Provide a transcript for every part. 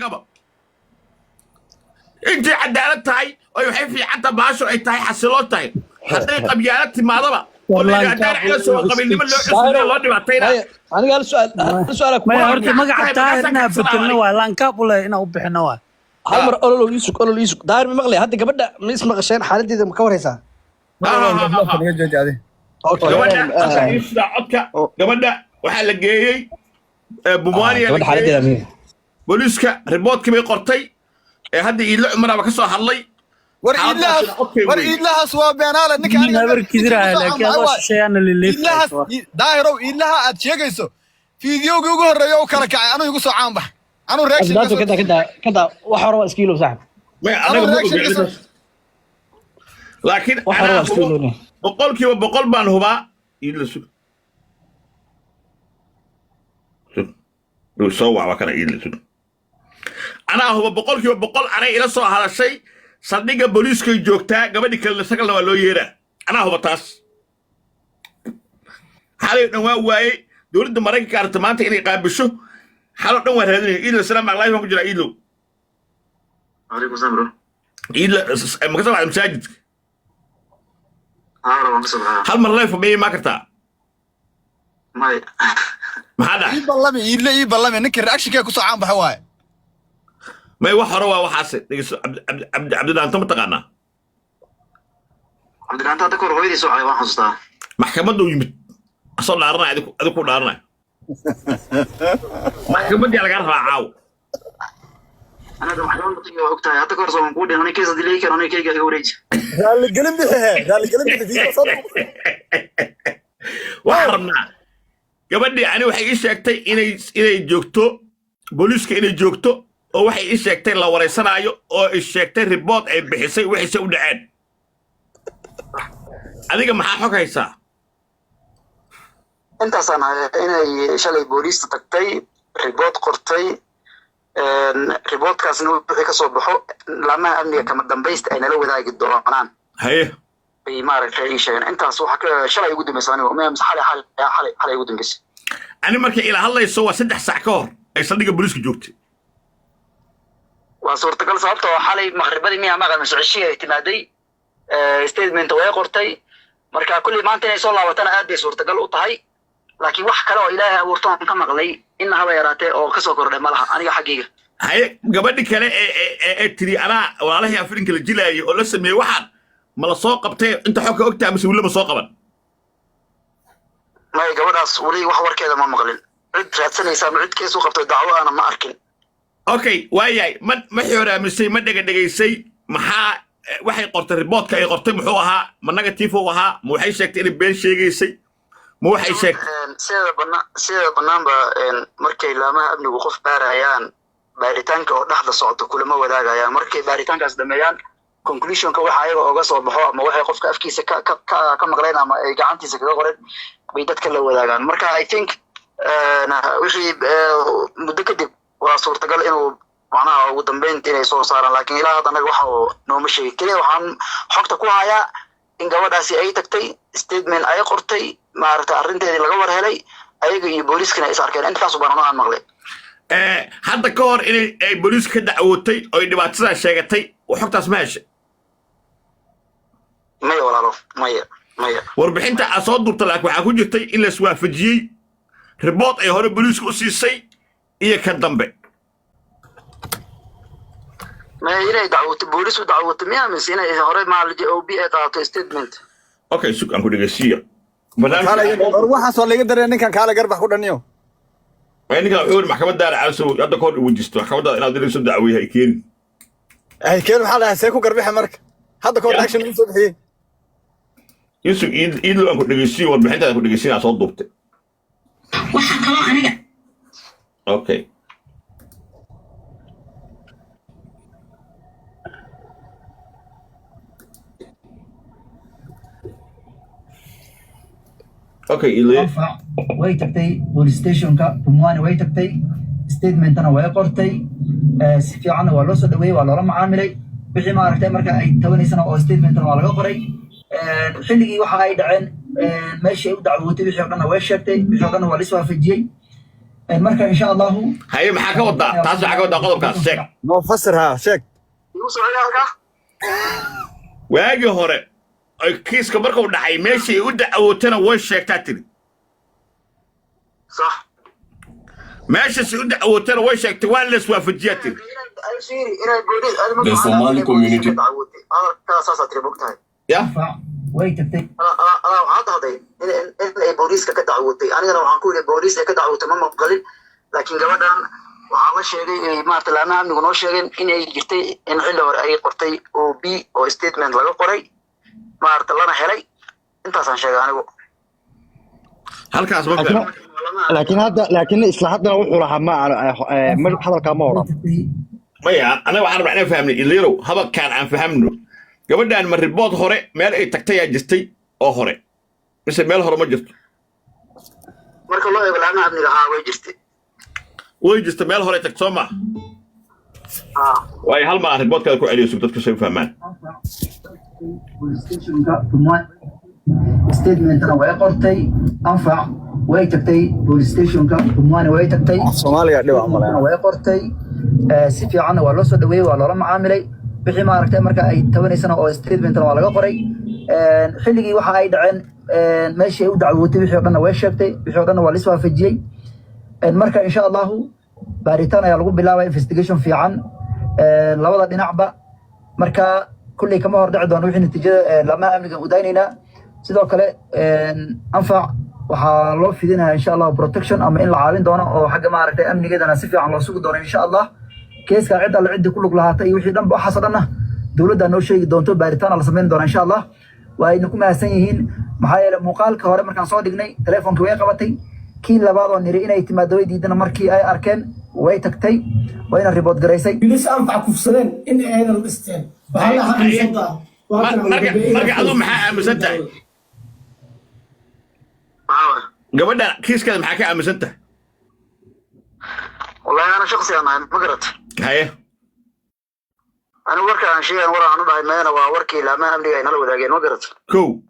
شيغبا انت عدالت تاي او waxay fiicanta baasho ay tahay xasiloon tahay haday qabyaalad timaadaba والله hadaan cila soo qabiilnimo loo xisbiyo loo dhibaatayna aniga su'aal ما horta magaca taahir inaa bedelno waa laan ka bulay inaa u bixino waa hal mar olol iisug daahir ma maqlay hadda gabadha ma is maqasheen xaaladeeda ma ka waraysaa gabadha waxaa la geeyey Bumaaniya gabadha xaaladeeda miya booliska reportkii bay qortay hadda iidla cumar ka soo hadlay war iidlahaas waa beenaale ninka aniga nabar kidirahay laakiin waa shayana iidlahaas daahirow iidlaha aad sheegayso fiidiyowgii ugu horreeya uu kala kacay anuu igu soo caan bax anuu reaction kada wax hore waa iskiilo saaxib laakiin boqolkiiba boqol baan hubaa iidla sug soo waa kana iidla sug anaa huba boqolkiiba boqol anay ila soo hadashay saldhigga booliiskay joogtaa gabadhi kale sagalna waa loo yeeraa anaa huba taas xalay dhan waa waayey dowladda maraykanka aragta maanta inay qaabisho xalo dhan waa raadinaya iidlo salaam live baan ku jiraa iidlo عليكم السلام bro iidlo ma ka soo baxday masaajidka waan ka soo baxay hal mar live bay ma kartaa may maxaa dhacay ii ballami ninkii reactionkee ku soo caan baxa waaye may wax hore waa waxaas dhegeyso cabdidaanto ma taqaanaa cabdidaanto hadda kahor hooyadii soo cay waan xasuustaa maxkamadda u yimid asoo dhaaranaya adigu ku dhaaranaya maxkamaddii lagaa rabaa caaw anaga maxkamadda qiiga waa ogtahay hadda kahor soo kuu dhin anay keesa dilay karo anay keyga iga wareeji raalligelin bixi waxaan rabnaa gabadhii ani waxay ii sheegtay inay joogto booliiska inay joogto oo waxay ii sheegtay la wareysanaayo oo ii sheegtay report ay bixisay wixii u dhaceen adiga maxaa xog haysaa intaasaan inay shalay booliista tagtay report qortay reportkaasna wixii ka soo baxo laamaha amniga kama dambaysta ay nala wadaagi doonaan haye bay maaragtay ii sheegeen intaas waxa shalay ugu dambeysay aniga ma xalay ugu dambeysay ani markay ila hadlayso waa 3 saac ka hor ay saldhigga booliiska joogtay waa suurtagal sababtoo xalay maqribadii miyaa maqan mas'uuliyiin ay timaaday statement way qortay marka kulli maanta inay soo laabatana aad bay suurtagal u tahay laakiin wax kale oo ilaahay abuurtoon ka maqlay in haba yaraatee oo ka soo kordhay malaha aniga xaqiiga haye gabadhi kale ee tiri anaa walaalahay Afrika la jilaayay oo la sameeyay waxaan ma la soo qabtay inta xog ka ogtaa mise wili ma soo qaban may gabadhaas wali wax warkeeda ma maqlin cid raadsanaysa ma cid keesu qabtay dacwo aan ma arkin okay waayay ma xiraamisay ma dhagaysay maxaa waxay qortay reportka ay qortay muxuu ahaa ma negative uu ahaa ma waxay sheegtay in been sheegaysay ma waxay sheegtay sida banaanba markay laamaha amnigu qof baarayaan baaritaanka oo dhaxda socdo kulama wadaagayaan markay baaritaankaas dhameeyaan conclusionka waxa ayaga uga soo baxo ama waxay qofka afkiisa ka maqleen ama ay gacantiisa kaga qoreen bay dadka la wadaagaan marka I think wixii muddo kadib waa suurtagal inuu macnaha ugu dambeyntii inay soo saaraan laakiin ilaa hadda anaga waxa uu nooma sheegay kaliya waxaan xogta ku hayaa in gabadhaasi ay tagtay statement ay qortay maaragtay arrinteedii laga war helay ayaga iyo booliiskana is arkeen intaas baan aan maqlay hadda ka hor inay booliiska ka dacwootay oo ay dhibaatada sheegatay xogtaas ma heshay maya walaalo maya warbixinta aad soo durta laakiin waxaa ku jirtay in la iswaafajiyey report ay hore booliiska u siisay iyo ka dambe ما إلى دعوة بوليس ودعوة ميامس هنا إذا هرب مع الجي أو بي أتعطوا ستيتمنت. أوكي شكرا كل جسية. روح أصل اللي قدر إنك كان على قرب خد النيو. يعني كان حول محكمة دار على سو يدا كون وجستو محكمة دار إن هذول يسود دعويها يكين. هاي كين حالها سيكو قرب حمرك. هذا كون أكشن من صبحي. يسوق إيد لو كل جسية والبحثة كل جسية صوت ضبط. وحكوا أنا. أوكي. اوكي إلي way tagtay police stationka Pumwani way tagtay statementana way qortay si fiican waa loo soo dhaweeyay waa loola macaamilay wixii ma aragtay marka ay tabanaysana oo statementana waa laga qoray xilligii waxa ay dhaceen meeshii ay u dacwootay wixii oo dhan way sheegtay wixii oo dhan waa la iswaafajiyay marka insha allahu haye maxaa ka wadaa taas waxaa ka wadaa qodobkaas sheeg noo fasir haa sheeg igu soo celi halkaa waagii hore ay kiiska markuu dhacay meeshii u dacwootana way sheegtaa tiri صح meeshasi u dacwootana way sheegtay waa la iswaafajiyaa tiri The Somali community. ya way tagtay waxaad hadday in ay booliiska ka dacwootay anigana waxaan ku yidhi booliis ay ka dacwootay ma maqalin laakiin gabadhan waxaa la sheegay maarata laamaha amnigu noo sheegeen in ay jirtay in xilli hore ay qortay OB oo statement laga qoray maarata lana helay intaasaan sheegay anigu halkaas ma laakiin isla haddana wuxuu lahaa ma hadalkaa ma oran maya anaga waxaan rabnaa inaan fahmnay ilirow habadkaan aan fahamno gabadhaan ma ribood hore meel ay tagtay yaa jirtay oo hore mise meel hore ma jirto marka loo eego laamaha amniga haa way jirtay meel hore tagto soo maa waayo hal maa riboodkaada ku celiyo sug dadku say u fahmaan statementna way qortay anfac way tagtay police stationka Pumwani way tagtay Soomaaliya dhibac malayn way qortay si fiican waa loo soo dhaweeyay waa loola macaamilay wixii ma aragtay marka ay tabanaysana oo statementna waa laga qoray xilligii waxa ay dhaceen meeshii u dacwootay wixii oo dhan way sheegtay wixii oo dhan waa la iswaafajiyay marka insha Allah baaritaan ayaa lagu bilaabay investigation fiican labada dhinacba marka kulli kama hor dhici doono wixii natiijada lama amniga u daynayna sidoo kale anfac waxaa loo fidinayaa insha Allah protection ama in la caawin doono oo xagga ma aragtay amnigeedana si fiican loo sugi doono insha Allah keeska cid alla cid ku lug lahaatay wixii dhanba waxa sadana dawladda noo sheegi doonto baaritaan la sameyn doono insha Allah waa ay ku mahadsan yihiin maxaa yeelay muuqaalka hore markaan soo dhignay telefoonka way qabatay kii labaad oo niri inay timaado way diidana markii ay arkeen way tagtay wayna report gareysay bilis anfac kufsadeen in aydan dhisteen waxa la xaqiiqada marka aduu maxaa aaminsan tahay gabadha kiiskeeda maxaa ka aaminsan tahay wallahi ana shakhsi aan ma garat haye أنا ورك عن شيء أنا ورا عنو ده ما أنا ووركي لا ما أملي أنا لو داقين وقرت كو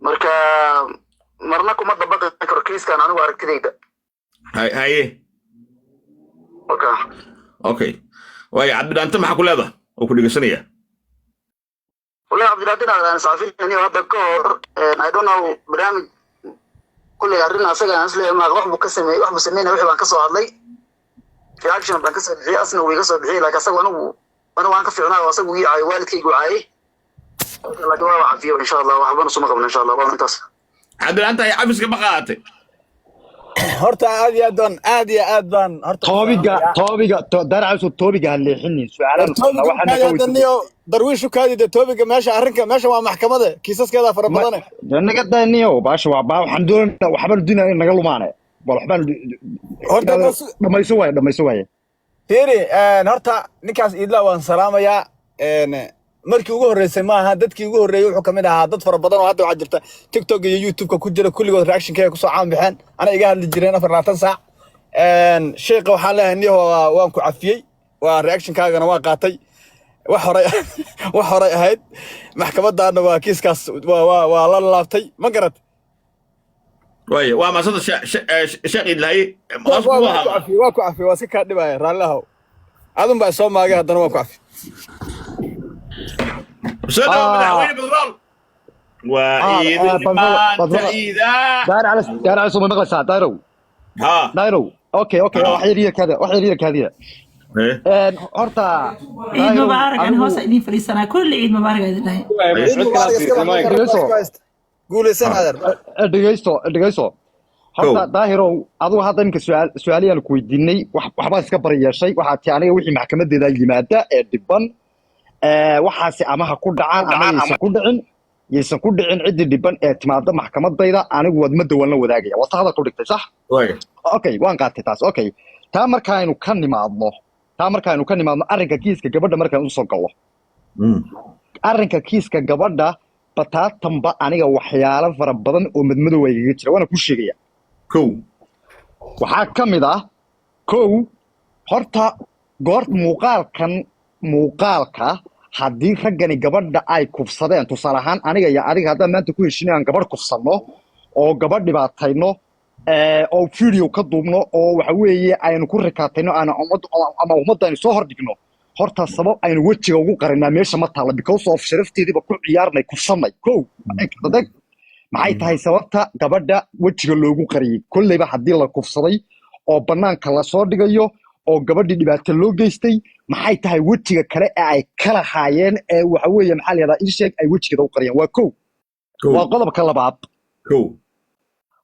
مركا مرناكم ما ضبط الكركيز كان أنا وارك كذا هاي أوكي ويا عبد الله أنت ما حكوا هذا أو كل جسنية ولا عبد الله أنا صافي إني هذا كور I don't know برامج كل يعرفنا أصلا أصله ما روح بكسر واحد مسمينا واحد بنكسر علي في أكشن بنكسر في أصلا ويكسر بحي لك أصلا أنا وأنا كفي أنا وأصلا ويعي والدك يقعي لكن ما وعد فيه إن شاء الله وحبنا صوم قبل إن شاء الله وأنا تصل عبد الله أنت يا عبس كبقاتي horta aad iyo aad baan horta toobiga daracayso toobiga haleexini su'aalaha darwiishu kaadida toobiga meesha waa maxkamada kiisaskeeda fara badan naga daaniyo baasha waa baa waxaan doonaa waxbaan doonaa naga lumaane bal waxbaan horta dhamayso waaye tiri horta ninkaas idla waan salaamayaa markii ugu horeysay ma aha dadkii ugu horeeyay wuxuu kamid ahaa dad fara badan oo hadda waxa jirta TikTok iyo YouTube ka ku jira kulligood reaction-kayga ku soo caan bixeen ana iga hadli jireen 24 saac sheekha waxa la haniyo waan ku cafiyay waa reaction-kaagana waa qaatay wax hore ahayd maxkamadaana waa kiiskaas waa la laabtay ma garad waaye waa ma sada sheekh idlahay waa ku cafiyay waa si ka dhibay raalahow adun baa soo maagay haddana waa ku cafiyay مدحوين بالرول دار على سوما مغلسة دايرو اوكي وحيرية كذا هورتا عيد مبارك انا هوس عيدين فريسنا كل عيد مبارك قول سنة دقيقة horta daahirow aduu hadda imka su'aalayaal ku weydiinay waxbaa iska bariyeeshay waxaa tii aniga wixii maxkamadeeda yimaada ee dhiban waxaasi ama ha ku dhacaan ama yaysan ku dhicin ciddi dhiban ee timaada maxkamadayda anigu wadmada waan la wadaagaya wata hadal ku dhigtay sax okay waan qaatay taas okay taa markaaynu ka nimaadno arrinka kiiska gabadha markaan u soo gallo arrinka kiiska gabadha bataatanba aniga waxyaalo fara badan oo madmadow igaga jira waana ku sheegaya waxaa ka mid ah horta goorta muuqaalka haddii raggani gabadha ay kufsadeen tusaale ahaan aniga iyo adiga haddaan maanta ku heshinayaan gabadh kufsanno oo gabadh dhibaatayno oo video ka duubno oo waxa weeye aynu ku rikaatayno ama ummadda soo hordhigno horta sabab aynu wejiga ugu qarinaa meesha ma taala because of sharafteediiba ku ciyaarnay kursanay kow dadeg maxay tahay sababta gabadha wejiga loogu qariyay kolleyba haddii la kufsaday oo bannaanka la soo dhigayo oo gabadhii dhibaato loo geystay maxay tahay wejiga kale ee ay kala haayeen ee waxa weeye maxaa la yidhahdaa ii sheeg ay wejigeeda u qariyeen waa kow waa qodobka labaad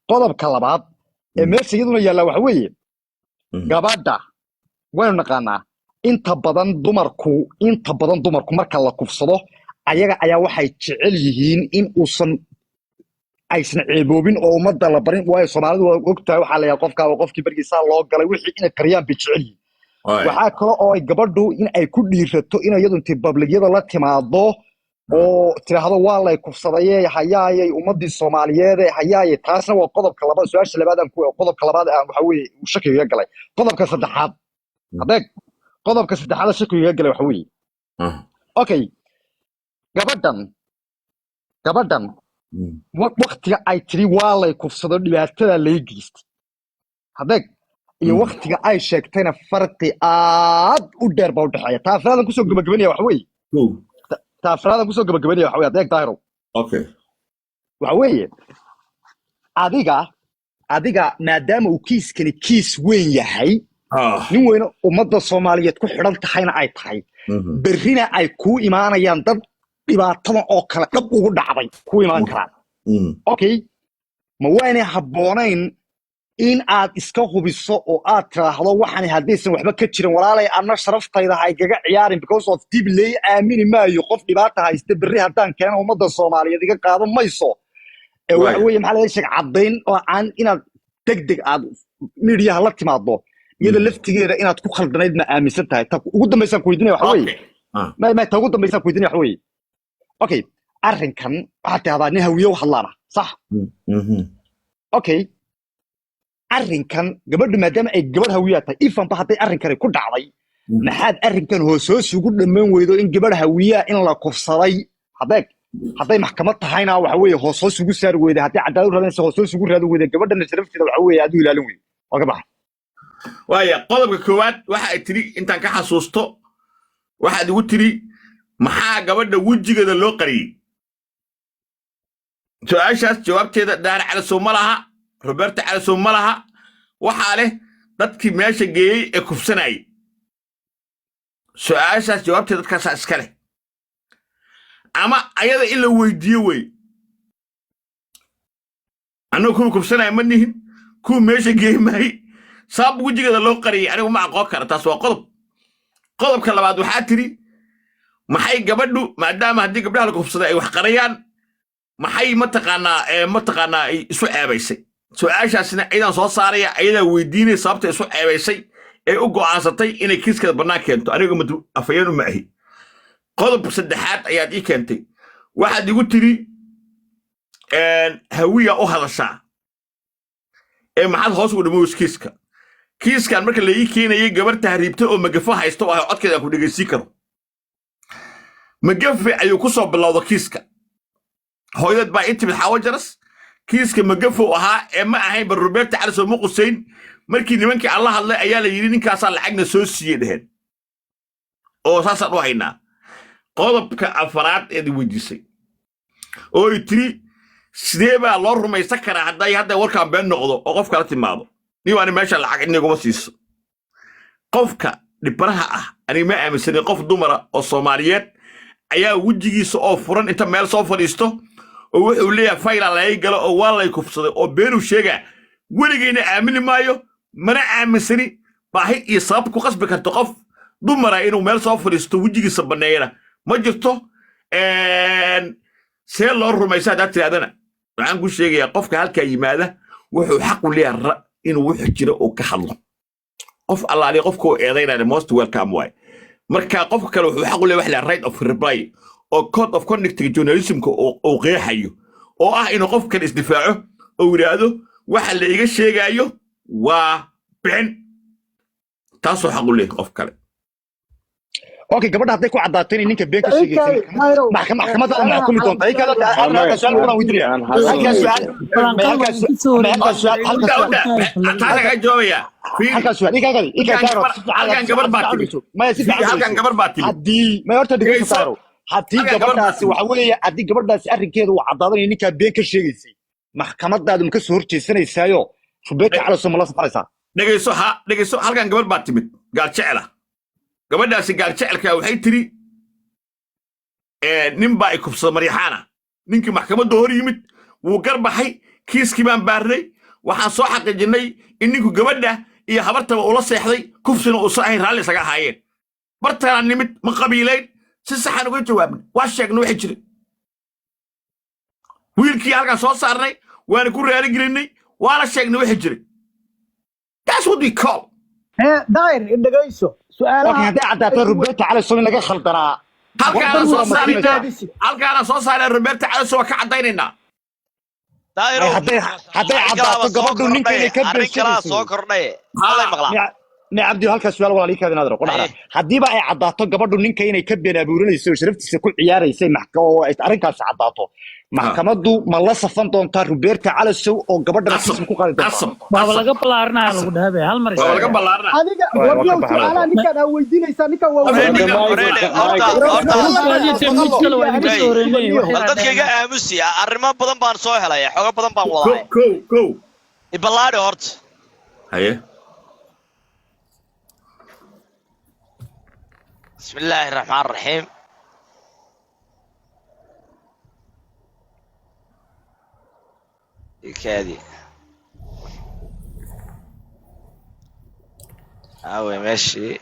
qodobka labaad ee meesha iyaduna yaallaa waxa weeye gabadha waynu naqaanaa inta badan dumarku marka la kufsado ayaga ayaa waxay jecel yihiin in aysan ceeboobin oo ummadda la barin waayo Soomaalidu waa ogtahay waxaa la yahay qofkii barkiisa loo galay wixii inay qariyaan bay jecel yihiin waxaa kale oo ay gabadhu in ay ku dhiirato in iyadu intii publicyada la timaado oo tiraahdo waa lay kufsadayay hayaayay ummadii Soomaaliyeed hayaayay taasna waa qodobka labaad su'aasha labaad aan qodobka labaad aan waxa weeye shakiga galay qodobka saddexaad adeeg qodobka saddexaad shakiga galay waxa weeye okay gabadhan waqtiga ay tiri waa lay kufsado dhibaatada lay geystay adeeg iyo waqtiga ay sheegtayna farqi aad u dheer baa u dhaxeeya taafraadan kusoo gabagabanaya waxa weeye taafraadan kusoo gabagabanaya waxa weeye adeeg daahiro okay waxa weeye adiga maadaama uu kiiskani kiis weyn yahay nin weyn ummadda Soomaaliyeed ku xidhan tahayna ay tahay berrina ay ku imaanayaan dad dhibaatada oo kale dhab ugu dhacday ku imaan karaan okay ma wayna habboonayn in aad iska hubiso oo aad tiraahdo waxaan haddaysan waxba ka jirin walaalay anna sharaftayda hay gaga ciyaarin because of dib lay aamini maayo qof dhibaata haysta berri haddaan keeno ummadda Soomaaliyeed iga qaadan mayso waxa weeye maxaa laga sheeg caddayn oo aan inaad degdeg aad media la timaado iyada laftigeeda inaad ku khaldanayd ma aaminsan tahay ta ugu dambaysan ku weydiinaya waxa weeye ma ta ugu dambaysan ku weydiinaya waxa weeye okay arrinkan waxa taada nin hawiyo hadlaana sax okay arrinkan gabadhu maadaama ay gabadh hawiyo tahay ifan ba haday arrinkan ku dhacday maxaad arrinkan hoos ugu dhamaan weydo in gabadh hawiyo in la kufsaday hadday maxkamad tahayna waxa weeye hoos ugu saar weyday haddii cadaalad raadinayso hoos ugu raadi weyday gabadhana sharafteeda waxa weeye aad u ilaalin weyday waa ka baxay waaya qodobka koowaad waxa ay tiri intaan ka xasuusto waxaad ugu tiri maxaa gabadha wejigeeda loo qariyay su'aashaas jawaabteeda Daar Calasow ma laha Roberto Calasow ma laha waxaa leh dadkii meesha geeyey ee kufsanayay su'aashaas jawaabteeda dadkaas iska leh ama ayada in la weydiiyo wey anoo kuwa kufsanaya ma nihin kuwa meesha geeyey mahay sabab wejigeeda loo qariyay anigu ma aqoon kara taas waa qodobka labaad waxaa tiri maxay gabadhu maadaama haddii gabdhaha la kufsaday ay wax qarayaan maxay mataqaanaa ay isu ceebaysay su'aashaasina ciidan soo saaraya ayadaa weydiinay sababta isu ceebaysay ee u go'aansatay inay kiiskeeda bannaan keento anigu afayeen uma ahi qodob saddexaad ayaad ii keentay waxaad igu tiri hawiya u hadashaa ee maxaad hoos ugu dhamows kiiskan marka la ii keenayay gabar tahriibta oo magafo haysto oo ay codkeeda ku dhegeysiin karo magafe ayuu ku soo bilowda kiiska hooyad baa intii xawo jaras kiiska magafo ahaa ee ma ahayn bar Roberto Calasow ma qusayn markii nimankii Allah hadlay ayaa la yiri ninkaas lacagna soo siiyay dhaheen oo saasaan u haynaa qodobka afraad ee weydiisay oo tiri sidee baa loo rumaysan karaa hadday warkaan been noqdo oo qof kala timaado niwaani meesha lacag inaguma siiso qofka dhibaraha ah aniga ma aaminsan qof dumara oo Soomaaliyeed ayaa wejigiisa oo furan inta meel soo fadhiisto oo wuxuu leeyahay fayla laga galo oo waa lay kufsaday oo beenu sheega weligeena aamini maayo mana aaminsani baahi iyo sabab ku qasbi karto qof dumara inuu meel soo fadhiisto wejigiisa baneeyana ma jirto see loo rumaysaa haddaad tirahdana waxaan ku sheegayaa qofka halkaa yimaada wuxuu xaq u leeyahay inuu wuxuu jiro oo ka hadlo qof allaali qofka uu eedaynaya most welcome way marka qofka kale wuxuu xaq u leeyahay wax la right of reply oo code of conduct journalismka oo qeexayo oo ah inuu qof kale isdifaaco oo yiraahdo waxa la iga sheegayo waa been taasoo xaq u leeyahay qof kale اوكي gabadha hadday ku cadaato in ninka been ka sheegaysay maxkamadda ma xukumi doontaa ay kala halka su'aal kuna weydiinaya halka taala ka jawaabaya halka su'aal halkan gabar baa timid ma si halkan gabar baa timid haddii ma horta dhigayso saaro haddii gabadhaasi waxa weeye haddii gabadhaasi arrinkeedu uu caddaado in ninka been ka sheegaysay maxkamadaadu ma ka soo horjeesanaysaayo rubeeta cala soo la safaraysaa dhegayso halkan gabar baa timid gaar jecela gabadhaasi gaar jecelka waxay tiri nin baa i kubsada maryaxaana ninkii maxkamadda hor yimid wuu garbaxay kiiskii baan baarnay waxaan soo xaqiijinay in ninku gabadha iyo habartaba ula seexday kufsina uusan ahayn raalli isaga ahaayeen bartaanaan nimid ma qabiilayn si saxaan uga jawaabnay waa sheegna waxay jiray wiilkii halkaan soo saarnay waana ku raali gelinay waana sheegnay waxay jiray that's what we call داير indhagayso laakiin hadday caddaato rubeeta cala soo in laga khaldanaa halkaana soo saaray rubeeta cala soo ka cadaynaynaa hadday caddaato gabadhu ninka inay ka beeshanayso soo kordhay halay maqlaa ne cabdi halkaas su'aal walaalii kaadin adro qodhara hadiiba ay caddaato gabadhu ninka inay ka been abuurinayso sharaftiisa ku ciyaaraysay maxkamad oo arrinkaas caddaato maxkamaddu ma la safan doontaa rubeeta cala soo oo gabadha naftiisa ku qaadi doontaa baba laga balaarinaa lagu dhahabay hal mar waa laga balaarinaa adiga warbiyo su'aalaha ninkan aad weydiinaysaa ninkan waa dadkayga aamusi arrimo badan baan soo helay xogo badan baan wadaay ko ibalaade horta haye بسم الله الرحمن الرحيم كادي اوي ماشي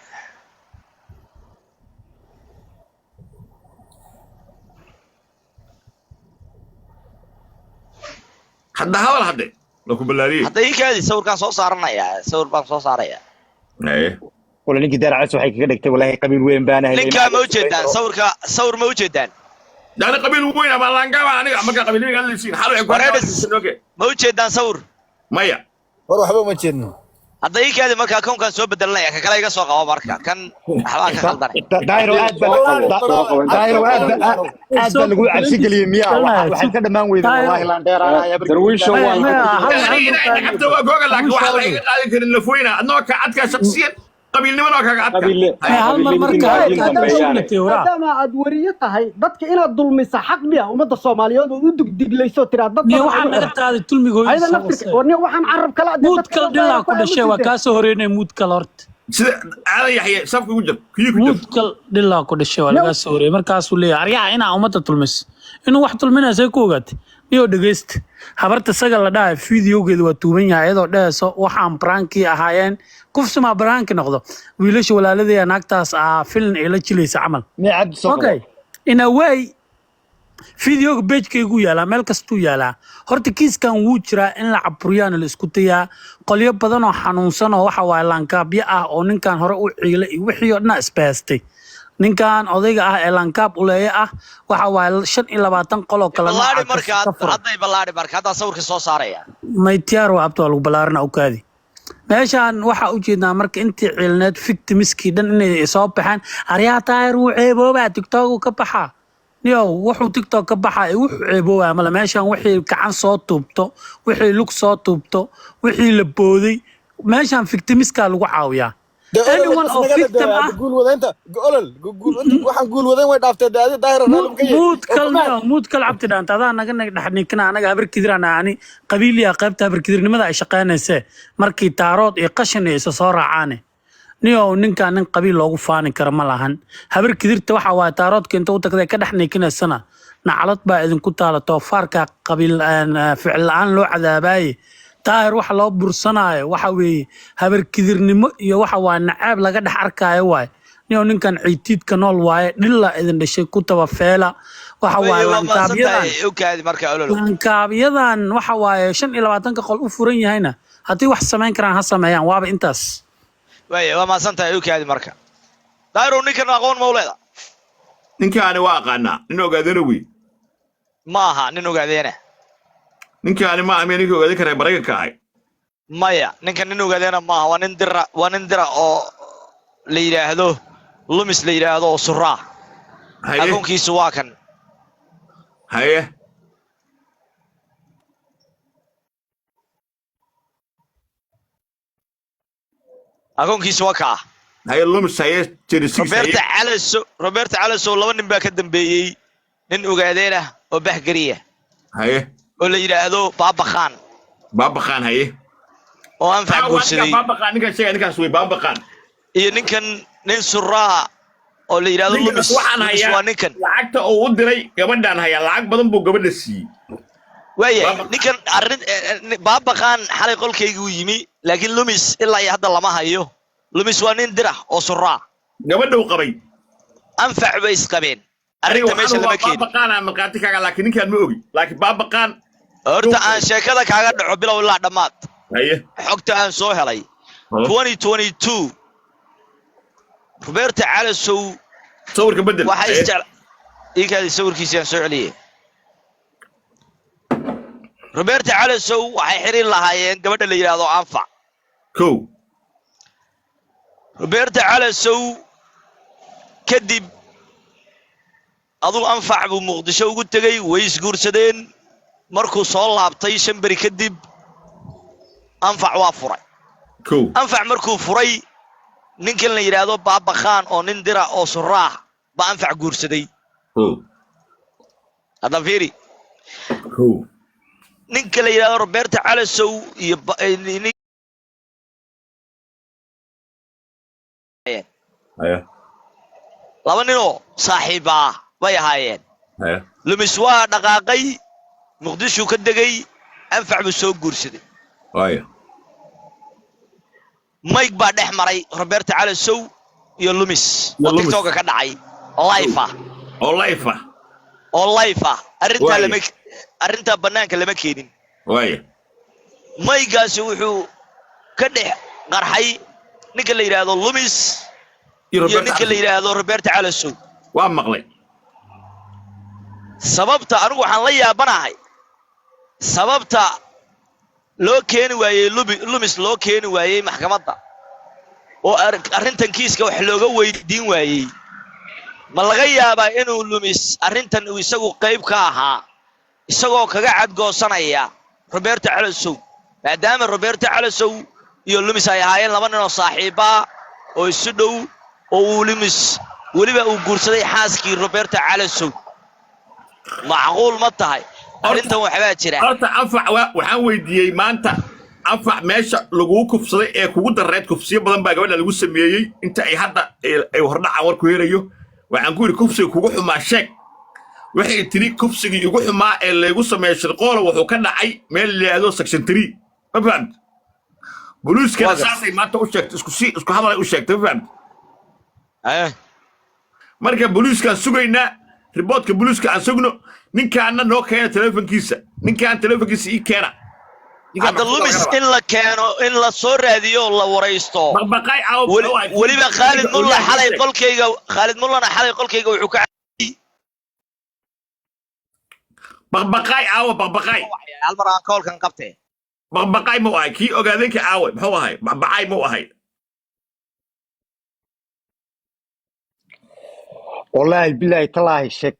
hadda hawal hadde la ku balaariyay hadda كادي صور كان soo saaranaya صور baan soo saaraya wala ninki daraacayso waxay kaga dhigtay wallahi qabiil weyn baan ahay ninka ma u jeedaan sawir ma u jeedaan dana qabiil weyn ama laangaba aniga marka qabiilniga la siin xal ay ku ma u jeedaan sawir maya war waxba ma jeedno hadda ii kaadi marka koonkan soo bedelanaya ka kale iga soo qabo marka kan waxba ka khaldanay daayiro aad baa lagu cabsi galiyay miya waxay ka dhamaan weyday wallahi laan dheeraanaya darwiisho waa hadda waa googa laakiin waxa la iga qaadi karin lafoyna adnoo ka cadka shakhsiyan qabiilnimada kaga adka hal mar marka maadaama aad wariyo tahay dadka inaad dulmisa xaq miya ummadda Soomaaliyeed oo u dugdiglayso tiraa dad waxaan naga qaaday tulmigooda waxaan carab kala muud kala dhilaa ku dhashay waa ka soo horeynay muud kala horta sida aadan yaxye safka ku jir muud kala dhilaa ku dhashay waa laga soo horeeyay markaas uu leeyahay aryaha inaa ummadda tulmis inuu wax tulminaysay ku ogaatay iyo dhageysta habarta sagal la dhahay fiidiyogeedu waa tuuban yahay iyadoo dheeso waxaan pranki ahaayeen kufsuma pranki noqdo wiilasha walaaladii naagtaas film ay la jilaysa camal okay in a way fiidiyooga page-kaygu yaala meel kastuu yaalaa horta kiiskan wuu jiraa in la caburiyaan la isku tayaa qolyo badan oo xanuunsan oo waxa waay laankaabyo ah oo ninkan hore u ciilay iyo wixii oo dhan isbaastay ninkan odayga ah ee laankaab uleeye ah waxa waay 25 qol oo kala balaari marka hadday balaari marka hadda sawirka soo saaraya maytiyaar waa abto lagu balaarina u kaadi meeshaan waxa u jeednaa marka intii ciilneed victimiskii dhan inay soo baxaan aryaa taayir uu ceebooba TikTok ka baxa niyo wuxuu TikTok ka baxa ee wuxuu ceebooba mala meeshaan wixii gacan soo tuubto wixii lug soo tuubto wixii la booday meeshaan victimiska lagu caawiyaa anyone of victim guul wadaynta waxaan guul wadayn way dhaaftay daahir muud kal cabti dhaanta adaa naga dhaxninkana anaga habar kidirana ani qabiiliya qaybta habar kidirnimada ay shaqeynayse markii taarood iyo qashin ay soo raacaan niyo ninka nin qabiil loogu faani karo ma lahan habar kidirta waxa waa taaroodka inta u tagday ka dhaxninkinaysana nacalad baa idinku taalato faarka qabiil ficil aan loo cadaabaye daahir waxa loo bursanaayo waxa weeye habar kidirnimo iyo waxa waa nacaab laga dhex arkaayo waay niyo ninkan ciitiidka nool waaye dhilla idin dhashay ku taba feela waxa waaye lankaabiyadan waxa waaye 25 qol u furan yahayna haddii wax samayn karaan ha sameeyaan waaba intaas waaye waa maasantahay ukaadi marka daahir ninkan aqoon mawleeda ninkaani waa aqaanaa nin ogaadana wey maaha nin ogaadeena ninkaani ma ameen ninka ogaadin kara Mareykanka ahay maya ninkan nin ogaadeena maaha waa nin dira oo la yiraahdo lumis la yiraahdo oo suraa haye akoonkiisu waa kan haye akoonkiisu waa kaa haye lumis haye Chelsea Roberto Calaso laba nin baa ka dambeeyay nin ogaadeen ah oo bahgariya haye oo la yiraahdo Baba Khan haye oo anfac guursaday Baba Khan ninkaas way Baba Khan iyo ninkan nin suraa oo la yiraahdo lumis waa ninkan lacagta oo u diray gabadhan haya lacag badan buu gabadha siiyay waya ninkan arrin Baba Khan xalay qolkayga uu yimi laakiin lumis ilaa hadda lama hayo lumis waa nin dirax oo suraa gabadha uu qabay anfac bay isqabeen arrinta meesha lama keenin Baba Khan aan markaati kaaga laakiin ninkan ma ogi laakiin Baba Khan horta aan sheekada kaaga dhaco bilow ilaa dhamaad haye xogta aan soo helay 2022 Roberto Calaso sawirka bedel waxa isjecel iikaadi sawirkiisa aan soo celiyay Roberto Calaso waxay xiriir lahaayeen gabadha la yiraahdo anfac Roberto Calaso kadib aduu anfac buu Muqdisho ugu tagay way isguursadeen markuu soo laabtay shanbari kadib anfac waa furay anfac markuu furay ninkan la yiraahdo Baba Khan oo nin dira oo suraa ba anfac guursaday hada fiiri ninka la yiraahdo Roberto Calaso iyo laba nin oo saaxiiba way ahaayeen lumis waa dhaqaaqay Muqdisho ka degay anfac buu soo guursaday Mike baa dhex maray Roberto Calaso iyo lumis oo TikTok ka dhacay live arrinta banaanka lama keenin Mike-gaasi wuxuu ka dhex qarxay ninka la yiraahdo lumis iyo ninka la yiraahdo Roberto Calaso waa maqlay sababta anigu waxaan la yaabanahay sababta loo keeni waayay lumis loo keeni waayay maxkamadda oo arrintan kiiska wax looga weydiin waayay ma laga yaabaa inuu lumis arrintan uu isagu qayb ka ahaa isagoo kaga cadgoosanaya Roberto Calaso maadaama Roberto Calaso iyo lumis ay ahaayeen laba nin oo saaxiiba oo isu dhow oo lumis waliba uu guursaday xaaskii Roberto Calaso macquul ma tahay arrintan waxbaa jira horta anfac waxaan weydiiyey maanta anfac meesha lagu kufsaday ee kugu dareed kufsiyo badan baa gabadha lagu sameeyay inta ay hadda ay hordhaca war ku helayo waxaan ku yiri kufsiga kugu xumaa sheeg waxay tiri kufsiga ugu xumaa ee lagu sameeyay shirqool wuxuu ka dhacay meel la yiraahdo section 3 ma fahamt booliiska saasay maanta u sheegtay isku hadal u sheegtay ma fahamt marka booliiska sugayna riboodka booliiska aan sugno ninkaana noo keena telefonkiisa ninkaan telefonkiisa ii keena hadda lumis in la keeno in la soo raadiyo la waraysto waliba Khalid Mulla xalay qolkayga wuxuu ka baqbaqay hal mar aan koolkan qabtay baqbaqay ma ahay kii ogaadeenka aawe muxuu ahay baqbaqay ma ahay والله بالله تلاهي شك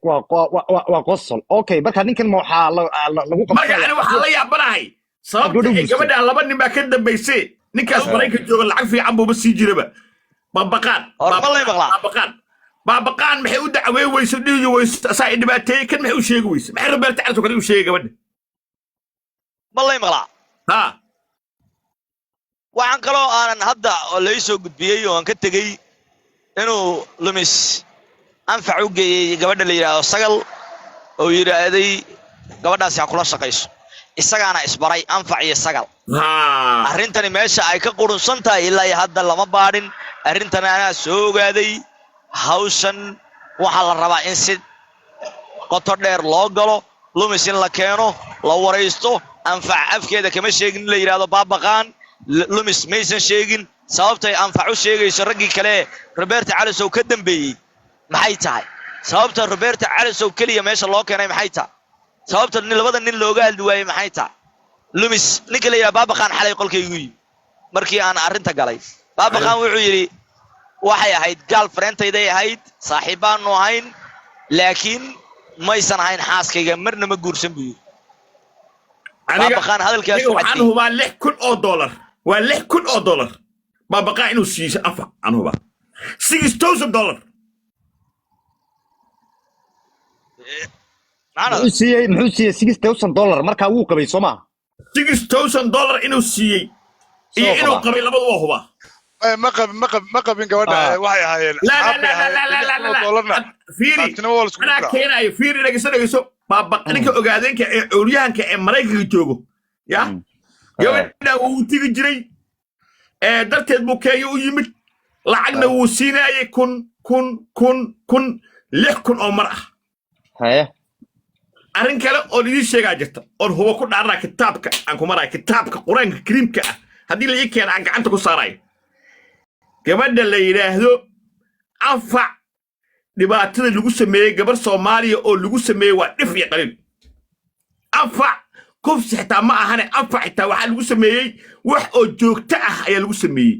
وقصل اوكي بركا نينكن ما waxaa lagu qabtay marka ani waxa la yaabanahay sababta ay gabadha laba nin ba ka dambeysay ninkaas Mareykanka jooga lacag fiican buu sii jiraba babaqaan maxay u dacway weyso dhiyo weyso saay dhibaatay kan maxay u sheegi weyso maxay Roberto Calaso kale u sheegay gabadha ballay maqla waxaan kaloo aanan hadda oo la soo gudbiyay oo aan ka tagay inuu lumis anfac u geeyay gabadha la yiraahdo sagal oo yiraahday gabadhaasi ha kula shaqayso isagaana isbaray anfac iyo sagal arrintani meesha ay ka qurunsan tahay ilaa hadda lama baadhin arrintan ana soo ogaaday hawshan waxa la rabaa in si qoto dheer loo galo lumis in la keeno la waraysto anfac afkeeda kama sheegin la yiraahdo Baba Khan lumis maysan sheegin sababtay anfac u sheegayso raggii kale Roberto Calaso ka dambeeyay maxay tahay sababta Roberto Calaso kaliya meesha loo keenay maxay tahay sababta labada nin looga hadli waayay maxay tahay lumis ninka la yiraahdo Baba Khan xalay qolkaygu yimi markii aan arrinta galay Baba Khan wuxuu yiri waxay ahayd gaal friendtayday ahayd saaxiibaanu ahayn laakiin maysan ahayn xaaskayga marna ma guursan buu baabaqaan hadalkaas waxaan hubaa $6,000 waa $6,000 baabaqaa inuu siiyo anfac aan hubaa $6,000 muxuu siiyey $6,000 markaa wuu qabay soo maaha $6,000 inuu siiyey iyo inuu qabay labadu waa hubaa ما قبل قبلنا واحد هاي لا فيري أنا كينا فيري لقي سنة يسوع بابا أنا كأوجادين كأوليان كأمريكا يجوجو يا يومنا وتيجي جري درت المكاي ويمت لعنا وسينا يكون لحكن أو مرأة هاي أرين كلا أولي شيء جت أو هو كل عنا كتابك أنكم مرأة كتابك قرآن كريمك هذه اللي يكين عنك أنت كسراي gabadha la yiraahdo anfac dhibaatada lagu sameeyay gabar Soomaaliya oo lagu sameeyay waa dhif iyo qalin anfac kufsi xitaa ma ahane anfac xitaa waxa lagu sameeyay wax oo joogto ah ayaa lagu sameeyay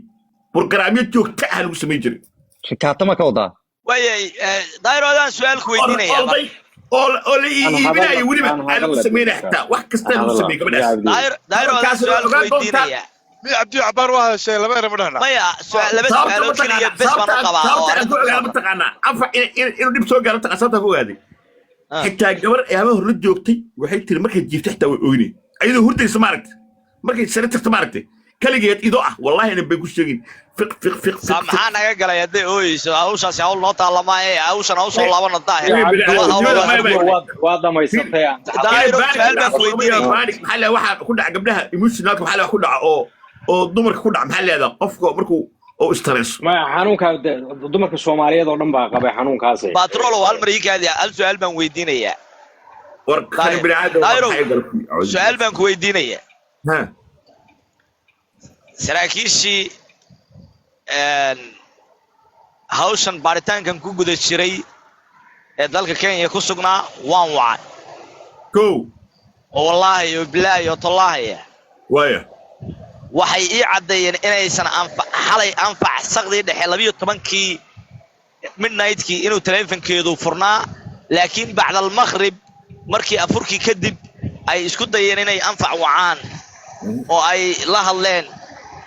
barnaamijyo joogto ah lagu sameeyay jiray shikaata ma ka wadaa wayay daayiroodaan su'aal ku weydiinaya oo la iibinayo waliba lagu sameeyay xitaa wax kasta lagu sameeyay gabadhaas daayiroodaan su'aal ku weydiinaya عبدي عبار واحد شيء لما أنا بدهنا. ما يا سؤال لبس سؤال كلية بس ما نقبع. أنا بتقنا عفوا إنه دي بسوق على تقصتها فوق هذه. حتى الجبر يا ما هو رد جوكتي وحيت المركز جيب تحت ويني. أيده هو رد سمارت. مركز سرت سمارتي. كلجيت إضاءة والله أنا بقول شيء فق. سامحنا يا جلا يدي أويس أوش أسيا الله تعالى ما هي أوش أنا أوصل الله ونطاح. واضح ما يستطيع. دايرو سؤال بكويدين. محل واحد كنا عجبناها إيموشنال محل كنا oo dumarka ku dhac maxaa leedahay qofka markuu oo stress ma xanuunka dumarka Soomaaliyeed oo dhan baa qabay xanuunkaas batrol oo hal mar iikaadi hal su'aal baan weydiinaya war kan binaadam su'aal baan ku weydiinaya ha saraakiishii hawshan baaritaankan ku guda jiray ee dalka Kenya ku sugnaa waan wacay ko wallahi iyo billahi iyo tallahi waya waxay ii cadeeyeen inaysan xalay anfac saqdi dhexe 12kii midnight-kii inuu telefonkeedu furnaa laakiin bacda al-maghrib markii afurkii kadib ay isku dayeen inay anfac wacaan oo ay la hadleen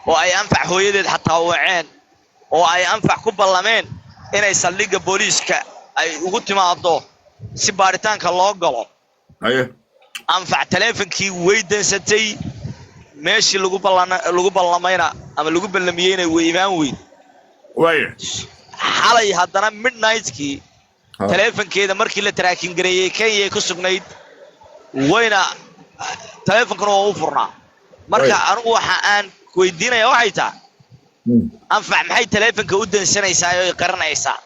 oo ay anfac hooyadeed xataa waceen oo ay anfac ku ballameen inay saldhigga booliiska ay ugu timaado si baaritaanka loo galo anfac telefonkii way dansatay meeshii lagu ballamayna ama lagu ballamiyeyna way imaan weyn waya xalay haddana midnight-kii telefonkeeda markii la tracking gareeyay Kenya ku sugnayd wayna telefonkana waa u furnaa marka anigu waxa aan weydiinaya waxay tahay anfac maxay telefonka u dansanaysaa oo qaranaysaa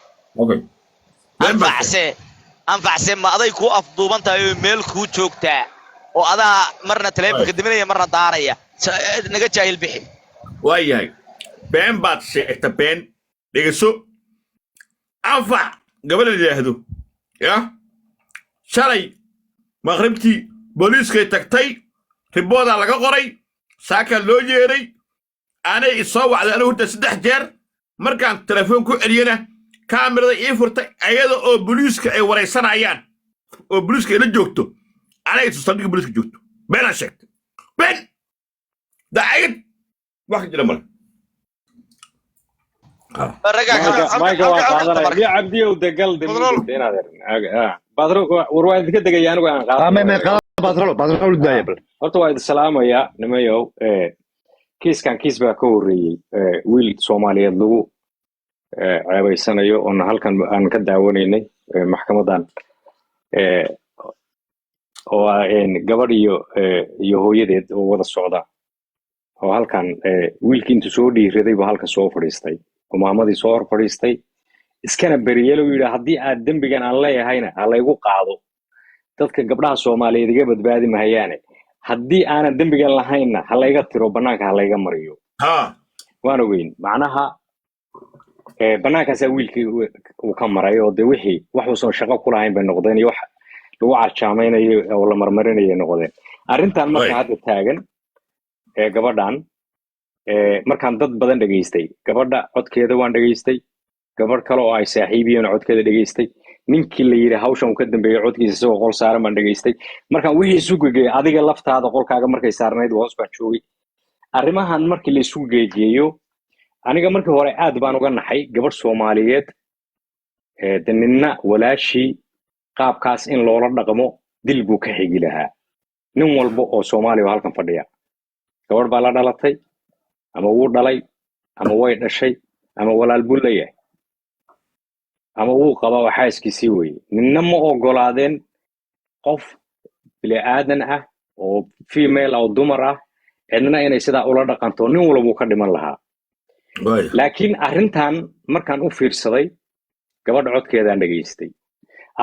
anfacse ma aday ku afduuban tahay oo meel ku joogtaa oo adaa marna telefonka diminaya marna daaraya naga jaahil bixi waayahay been baad sheegta been dhegeyso anfac gabadha yiraahdo ya shalay maghribtii booliiskay tagtay ribooda laga qoray saaka loo yeeray aanay isoo wacday anigu hurda 3 jeer markaan telefoon ku celiyana kaamirada ii furtay ayada oo booliiska ay wareysanayaan oo booliiska la joogto أنا يتصدق بلسك جوتو بين الشك بين دعيت واحد جرمل ما جوا يا عبدي ودقل دين هذا بدرو وروايد كده جاي أنا ما بدرو دايبل horta waa salaamo ya nimayow kiiskan kiis baa ka horeeyay wiil Soomaaliyeed lagu ceebaysanayo oo halkan aan ka daawanaynay maxkamadan oo gabadh iyo hooyadeed oo wada socda oo halkan wiilkii intuu soo dhiiraday baa halka soo fadhiistay oo maamadii soo hor fadhiistay iskana bariyeelo yiri haddii aad dambigan aan leeyahayna ha laygu qaado dadka gabdhaha Soomaaliyeed iga badbaadi mahayaane haddii aanan dambigan lahaynna ha layga tiro banaanka ha layga mariyo waan ogeyn macnaha banaankaas wiilkii uu ka maray oo de wixii wax uu soo shaqo ku lahayn bay noqdeen iyo wax lagu carjaameynayo oo la marmarinayo noqdeen arrintan marka hadda taagan gabadhan markaan dad badan dhageystay gabadha codkeeda waan dhageystay gabadh kale oo ay saaxiibiyeen codkeeda dhageystay ninkii la yiri hawshan uu ka dambeeyay codkiisa isagoo qol saaran baan dhageystay markaan wixii isu geeyay adiga laftaada qolkaaga markay saarnayd hoos baan joogay arrimahan markii la isu geeyo aniga markii hore aad baan uga naxay gabadh Soomaaliyeed ninna walaashii qaabkaas in loola dhaqmo dil buu ka xigi lahaa nin walba oo Soomaali halkan fadhiya gabadh baa la dhalatay ama wuu dhalay ama way dhashay ama walaal buu leeyahay ama wuu qaba waxaaskiisii weeye ninna ma ogolaadeen qof bili aadan ah oo female oo dumar ah cidna inay sidaa ula dhaqanto nin walba uu ka dhiman lahaa laakiin arrintan markaan u fiirsaday gabadh codkeedaan dhageystay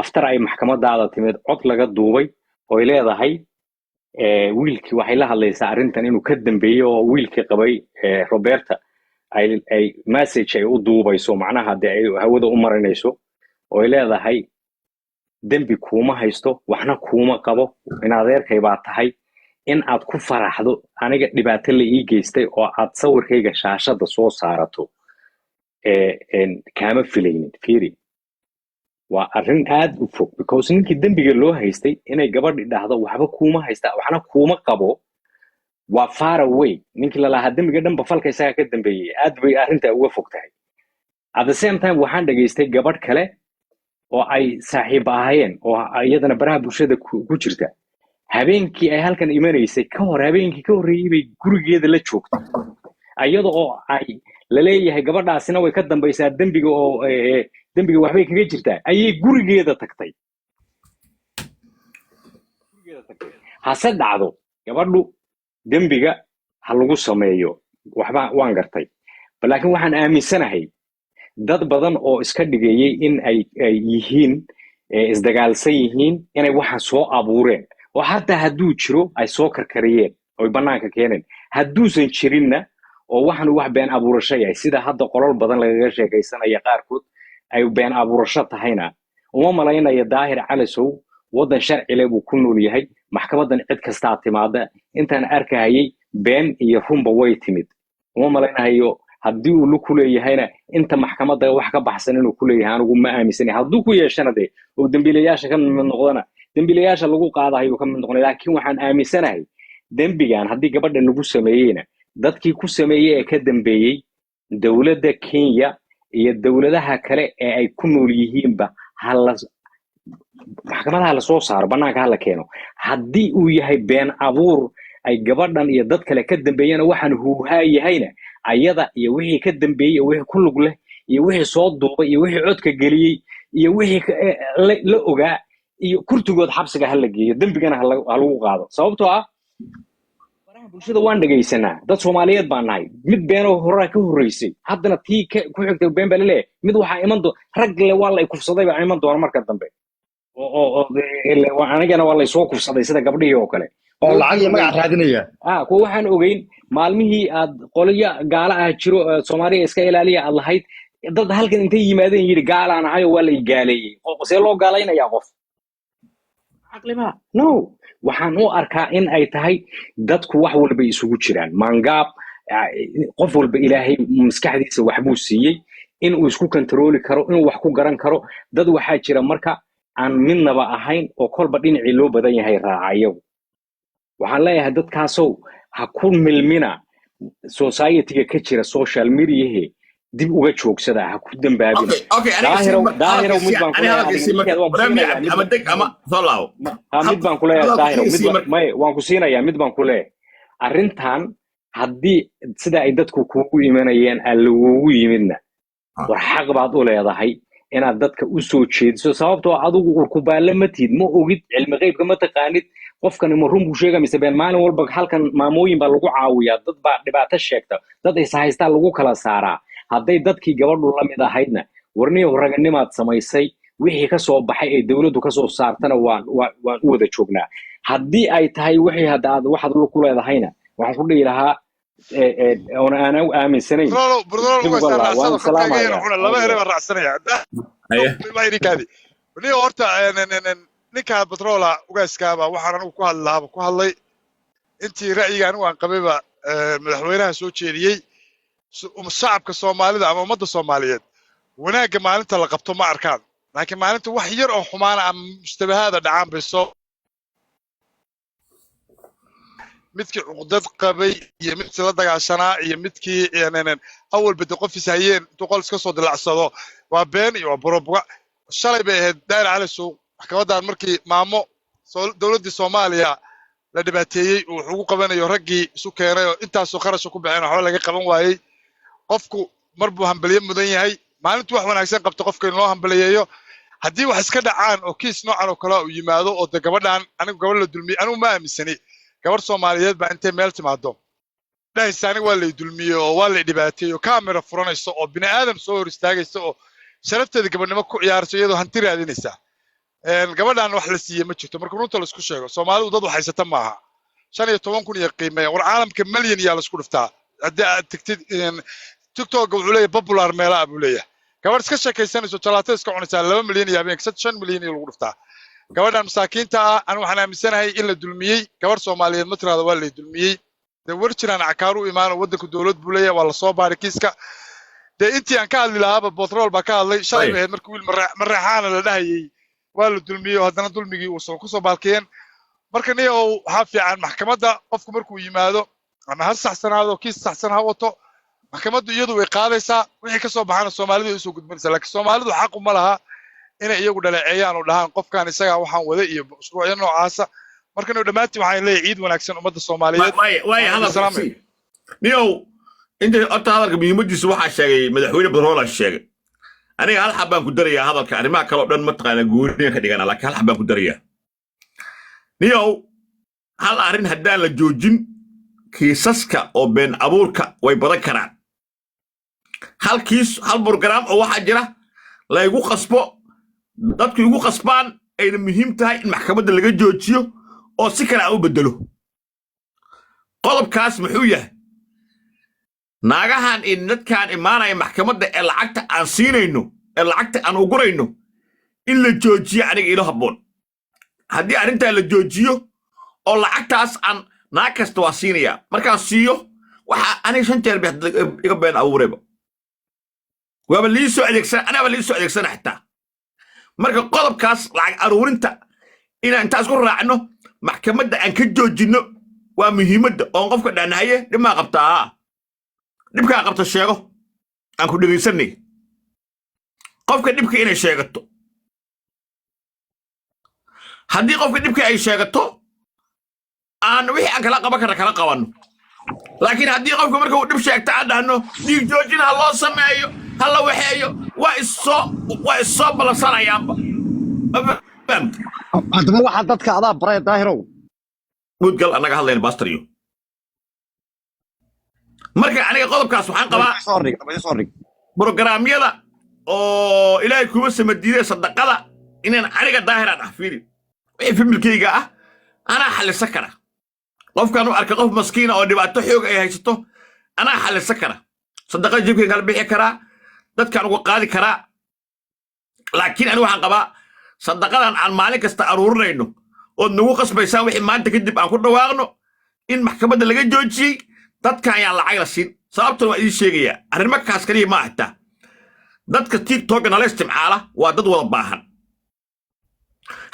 after ay maxkamadaada timid cod laga duubay oo leedahay wiilkii waxay la hadlaysaa arrintan inuu ka dambeeyo oo wiilkii qabay Roberta ay message ay u duubayso macnaha ay hawada u marinayso oo leedahay dambi kuma haysto waxna kuma qabo in adeerkay baa tahay in aad ku faraxdo aniga dhibaato la ii geystay oo aad sawirkayga shaashada soo saarato kaama filaynin fiiri waa arrin aad u fog because ninkii dambiga loo haystay inay gabadhi dhahdo waxba kuma haysta waxna kuma qabo waa far away ninkii la lahaa dambiga dhanba falka isaga ka dambeeyay aad bay arrinta uga fog tahay at the same time waxaan dhageystay gabadh kale oo ay saaxiib ahaayeen oo iyadana baraha bulshada ku jirta habeenkii ay halkan imanaysay ka hor habeenkii ka horreeyay bay gurigeeda la joogtay iyada oo ay la leeyahay gabadhaasina way ka dambaysaa dambiga oo dambiga waxbay kaga jirtaa ayay gurigeeda tagtay hase dhacdo gabadhu dambiga ha lagu sameeyo waxba waan gartay laakiin waxaan aaminsanahay dad badan oo iska dhigayay in ay yihiin isdagaalsan yihiin inay waxaan soo abuureen oo hataa hadduu jiro ay soo karkariyeen oo banaanka keeneen hadduusan jirinna oo waxaan wax been abuurasho yahay sida hadda qolal badan lagaga sheekaysanaya qaarkood ay been abuurasho tahayna uma malaynaya daahir calasow wadan sharci leh buu ku nool yahay maxkamadan cid kasta timaada intaan arkayay been iyo runba way timid uma malaynayo haddii uu lu ku leeyahayna inta maxkamadda wax ka baxsan inuu ku leeyahay anigu ma aaminsanahay hadduu ku yeeshana de oo dambiilayaasha ka mid noqdana dambiilayaasha lagu qaadayo ka mid noqonay laakiin waxaan aaminsanahay dambigan haddii gabadha lagu sameeyayna dadkii ku sameeyay ee ka dambeeyay dawladda Kenya iyo dawladaha kale ee ay ku nool yihiinba hala maxkamadaha la soo saaro banaanka hala keeno haddii uu yahay been abuur ay gabadhan iyo dad kale ka dambeeyana waxaan huuhaayahayna ayada iyo wixii ka dambeeyay wixii ku lug leh iyo wixii soo duubay iyo wixii codka galiyay iyo wixii la ogaa iyo kurtigood xabsiga hal la geeyo dambigana hal lagu qaado sababtoo ah baraha bulshada waan dhageysanaa dad Soomaaliyeed baan nahay mid beenoo hore ka horeysay haddana tii ku xigtay been baa leeyahay mid waxa iman do rag le waa la kufsaday baa iman doona marka dambe oo anigana waa la soo kufsaday sida gabdhihii oo kale oo lacag iyo magac raadinaya kuwa waxaan ogeyn maalmihii aad qoliya gaala ah jiro Soomaaliya iska ilaaliya aad lahayd dad halkan intay yimaadeen yiri gaalaan ahayo waa la gaaleeyay see loo gaalaynaya qof aqlima no waxaan u arkaa in ay tahay dadku wax walba isugu jiraan mangaab qof walba ilaahay maskaxdiisa wax buu siiyay in uu isku controli karo in wax ku garan karo dad waxa jira marka aan midnaba ahayn oo kolba dhinacii loo badan yahay raacayo waxaan leeyahay dadkaasoo ha ku milmina society-ga ka jira social media dib uga joogsada ha ku dambaabina daahiro mid baan ku leeyahay waan ku siinayaa mid baan ku leeyahay arrintan haddii sida ay dadku kuugu imanayeen aan lagugu yimidna war xaq baad u leedahay inaad dadka u soo jeediso sababtoo adigu urkubaale ma tiid ma ogid cilmi qaybka ma taqaanid qofkan ma run buu sheegaa mise been maalin walba halkan maamooyin baa lagu caawiyaa dad baa dhibaato sheegta dad is haystaa lagu kala saaraa hadday dadkii gabadhu la mid ahaydna warniyo raganimaad samaysay wixii ka soo baxay ee dawladdu ka soo saartana waan u wada joognaa haddii ay tahay wixii hadda waxaad ku leedahayna waxaan ku dhihi lahaa أنا آمن سنين. ما يريك هذه. وني أورتا نكها بترولا وجاسكابا وحنا وكهل لها وكهل لي. أنتي رأيي أنا وان قبيبة مدحوينها سوتشيري ومصعب كالصومالي ده أما مدة الصوماليات wanaagga maalinta la qabto ma arkaan laakiin maalinta wax yar oo xumaana ama mushtabahaada dhacaan bay soo midkii cuqdad qabay iyo midkii la dagaashanaa iyo midkii awal bada qofis hayeen intuu qol iska soo dilacsado waa been iyo waa burobuga shalay bay ahayd daa'ir cali suuq maxkamadan markii maamo dowladdii Soomaaliya la dhibaateeyay uu ugu qabanayo raggii isu keenay oo intaasoo kharash ku bixin waxba laga qaban waayay qofku marbu hambaliye mudan yahay maalintu wax wanaagsan qabto qofka in loo hambaliyeeyo haddii wax iska dhacaan oo kiis noocan oo kale uu yimaado oo gabadhan anigu gabadh la dulmiyay anigu ma aaminsani gabar Soomaaliyeed baa intay meel timaado dhahaysaani waa la dulmiyay oo waa la dhibaateeyay oo kaamera furanayso oo bini aadam soo hor istaagayso oo sharafteeda gabadhnimo ku ciyaarayso iyadoo hanti raadinaysa gabadhan wax la siiyay ma jirto marka runta la isku sheego Soomaalidu dad wax haysata maaha 15,000 iyo qiimeeya war caalamka milyan yaa la isku dhiftaa haddii aad tagtid TikTok wuxuu leeyahay popular meelaha buu leeyahay gabadh iska sheekaysanayso jalaato iska cunaysa 2 milyan iyo habeen 5 milyan iyo lagu dhiftaa gabadhan masaakiinta ah aan waxaan aaminsanahay in la dulmiyay gabadh Soomaaliyeed ma tiraado waa la dulmiyay de war jiraan cakaaru imaan wadanka dawlad buu leeyahay waa la soo baaray kiiska de intii aan ka hadli lahaa Botrol baa ka hadlay shalay ahayd markii wiil marraxaana la dhahayay waa la dulmiyay haddana dulmigii uu soo ku soo baalkeen marka niyo waxa fiican maxkamadda qofku markuu yimaado ama har saxsanaado kiis saxsan ha wato maxkamaddu iyadu way qaadaysaa wixii ka soo baxana Soomaalidu ay soo gudbinaysaa laakiin Soomaalidu xaq uma laha inay iyagu dhaleeceeyaan oo dhahaan qofkan isaga waxaan wada iyo mashruucyo noocaasa marka inuu dhamaantii waxaan leeyahay ciid wanaagsan ummadda Soomaaliyeed way hadalka niyo inta horta hadalka muhiimadiisa waxaa sheegay madaxweyne Badrola sheegay aniga hal xabaan ku darayaa hadalka arrimaha kale oo dhan ma taqaana gooniga ka dhigana laakiin hal xabaan ku darayaa niyo hal arrin haddaan la joojin kiisaska oo been abuurka way badan karaan hal program oo waxaa jira la igu qasbo dadku igu qasbaan ayna muhiim tahay in maxkamadda laga joojiyo oo si kale u bedelo qodobkaas muxuu yahay naagahan in dadkaan imaanaya maxkamadda ee lacagta aan siinayno ee lacagta aan ugurayno in la joojiyo aniga ilo habboon haddii arrintaa la joojiyo oo lacagtaas aan naag kasta waa siinayaa markaan siiyo waxa aniga 5 jeer iga been abuurayba waaba lii soo adeegsana xitaa marka qodobkaas lacag aruurinta inaan intaas ku raacno maxkamadda aan ka joojino waa muhiimadda oo qofka dhanahaye dhibmaa qabtaa dhibkaa qabta sheego aan ku dhegaysanay qofka dhibka inay sheegato haddii qofka dhibka ay sheegato aan wixii aan kala qaban karna kala qabanno laakiin haddii qofka marka uu dhib sheegta aan dhahno dhiig joojin ha loo sameeyo ha la waxeeyo waa isoo balansanayaanba haddaba waxaa dadka adaa baraya daahirow mudgal annaga hadlayna bastaryo marka aniga qodobkaas waxaan qabaa programyada oo ilaahay kuma samadiiday sadaqada inaan aniga daahiraan ah fiiri wixii familkayga ah anaa xallisa kara qofkan u arka qof maskiina oo dhibaato xoog ay haysato anaa xallisa kara sadaqada jibkayga kala bixi karaa dadkaan uga qaadi karaa laakiin anigu waxaan qabaa sadaqadan aan maalin kasta aruurinayno ood nagu qasbaysaan wixii maanta kadib aan ku dhawaaqno in maxkamadda laga joojiyey dadka ayaan lacag la siin sababtuna waa idiin sheegayaa arrimahaas kaliya ma ahtaa dadka TikTok nala isticmaala waa dad wada baahan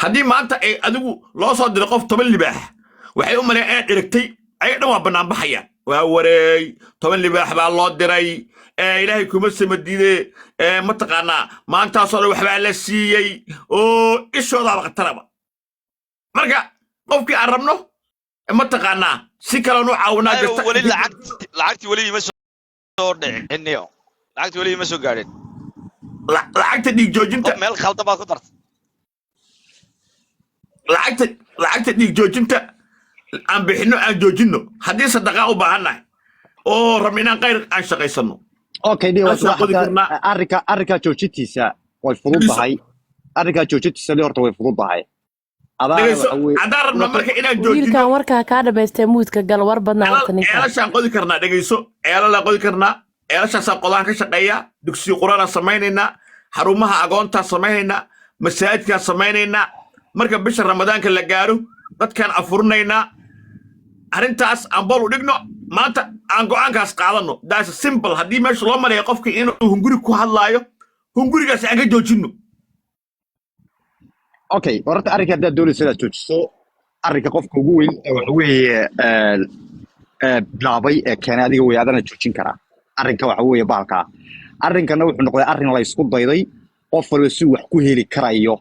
haddii maanta ay adigu loo soo diro qof 10 libaax waxay u maleeyaan inaad dhirigtay ayaga dhan waa bannaan baxayaan waa wareey 10 libaax baa loo diray ilaahay kuma samadiide mataqaanaa maantaasoo dhan waxbaa la siiyey oo ishoodaaba qataraba marka qofkii aan rabno mataqaanaa si kale nu caawinaa jirta wali lacagtii wali ma soo dhiciniyo lacagtii wali ma soo gaadhin lacagta dhiig joojinta meel khaldan baad ku dartay lacagta dhiig joojinta aan bixino aan joojino haddii sadaqaa u baahannahay oo rabno inaan qayr aan shaqaysano okay arrinkaa joojintiisa way fududahay arrinkaa joojintiisa horta way fududahay haddaan rabno marka inaan joojino wiilkan warkaa kaa dhamaystay muudka gal war badnaa horta ninka ceelashaan qodi karnaa dhegayso ceelalaa qodi karnaa ceelashaasaan qodahan ka shaqeeyaa dugsiyo quraanaan samaynaynaa xarumaha agoontaan samaynaynaa masaajidkaan samaynaynaa marka bisha ramadaanka la gaaro dadkaan afurinaynaa arrintaas aan bol u dhigno maanta aan go'aankaas qaadano daas simple haddii meesha loo maleeyo qofka inuu hunguri ku hadlaayo hungurigaas aan ka joojinno okay horta arrinka haddaad doonaysa inaad joojiso arrinka qofka ugu weyn waxa weeye bilaabay ee keenay adiga wey adana joojin karaa arrinka waxa weeye baalkaa arrinkana wuxuu noqday arrin la isku dayday qof walba si wax ku heli karayo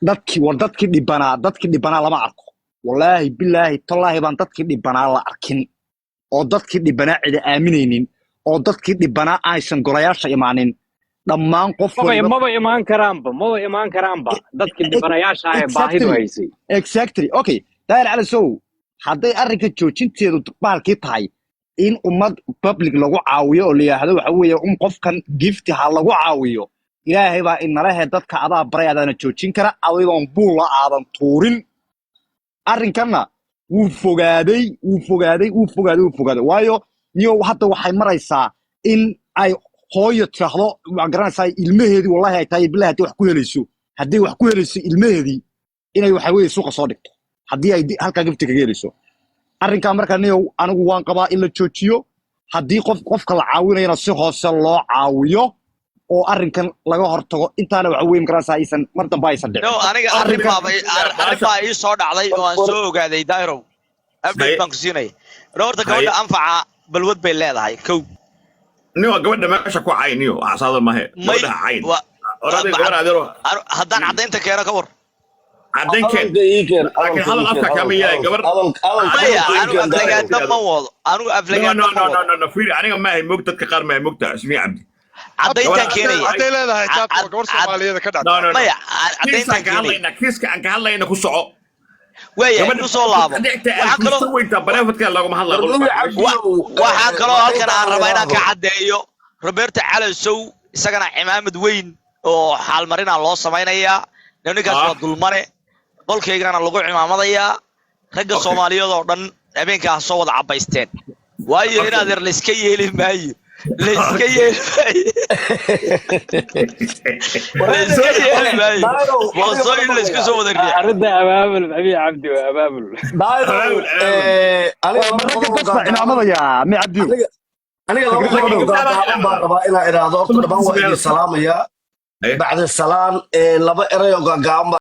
dadkii dhibanaa lama arko wallaahi bilaahi tallaahi baan dadkii dhibanaa la arkin oo dadkii dhibanaa cida aaminaynin oo dadkii dhibanaa aysan golayaasha imaanin dhammaan qof maba imaan karaanba dadkii dhibanayaasha ah ee baahidu haysay exactly okay daahir cali sow hadday arrinka joojinteedu baalkii tahay in ummad public lagu caawiyo oo la yidhaahdo waxa weeye qofkan gifti ha lagu caawiyo ilaahay baa inalahe dadka adaa baray adaana joojin kara adigoon buulla aadan tuurin arrinkanna wuu fogaaday waayo niyo hadda waxay maraysaa in ay hooyo tiraahdo waa garanaysaa ilmaheedii wallahi ay tahay bilahi haddii wax ku helayso ilmaheedii inay waxa weeye suuqa soo dhigto haddii ay halkaa gifti kaga helayso arrinkaa markaa niyow anigu waan qabaa in la joojiyo haddii qofka la caawinayana si hoose loo caawiyo oo arrinkan laga hortago intaana waxa weeye garanaysaa aysan mar dambe aysan dhicin aniga arrin baa ii soo dhacday oo aan soo ogaaday dairow update baan ku siinaya horta gabadha anfaca balwad bay leedahay kow niyo gabadha meesha ku cayniyo asaada mahe gabadha cayn haddaan caddaynta keeno ka war caddaynken laakiin hadal afka kama yahay gabar anigu aflagaada ma wado no fiiri aniga maahay moog dadka qaar maahay moogta ismii cabdi caddayntaan keenaya hadday leedahay taabka gabar Soomaaliyeed ka dhacday maya caddayntaan keenaya kiiska aan ka hadlayna ku soco weeye ku soo laabo waxaan kaloo weynta bareefadka laguma hadlayo waxaan kaloo halkan aan rabaa inaan ka caddeeyo Roberto Calasow isagana cimaamad weyn oo xaalmarina loo samaynayaa ninkaas waa dulmare qolkeygana lagu cimaamadayaa ragga Soomaaliyeed oo dhan habeenkaas soo wada cabaysteen waayo inaad yar la iska yeeli maayo arrinta abaabul xabiib cabdi waa abaabul aniga baan rabaa inaan iraahdo horta dhammaan waa idin salaamaya bacda salaan laba erey oo gaagaaban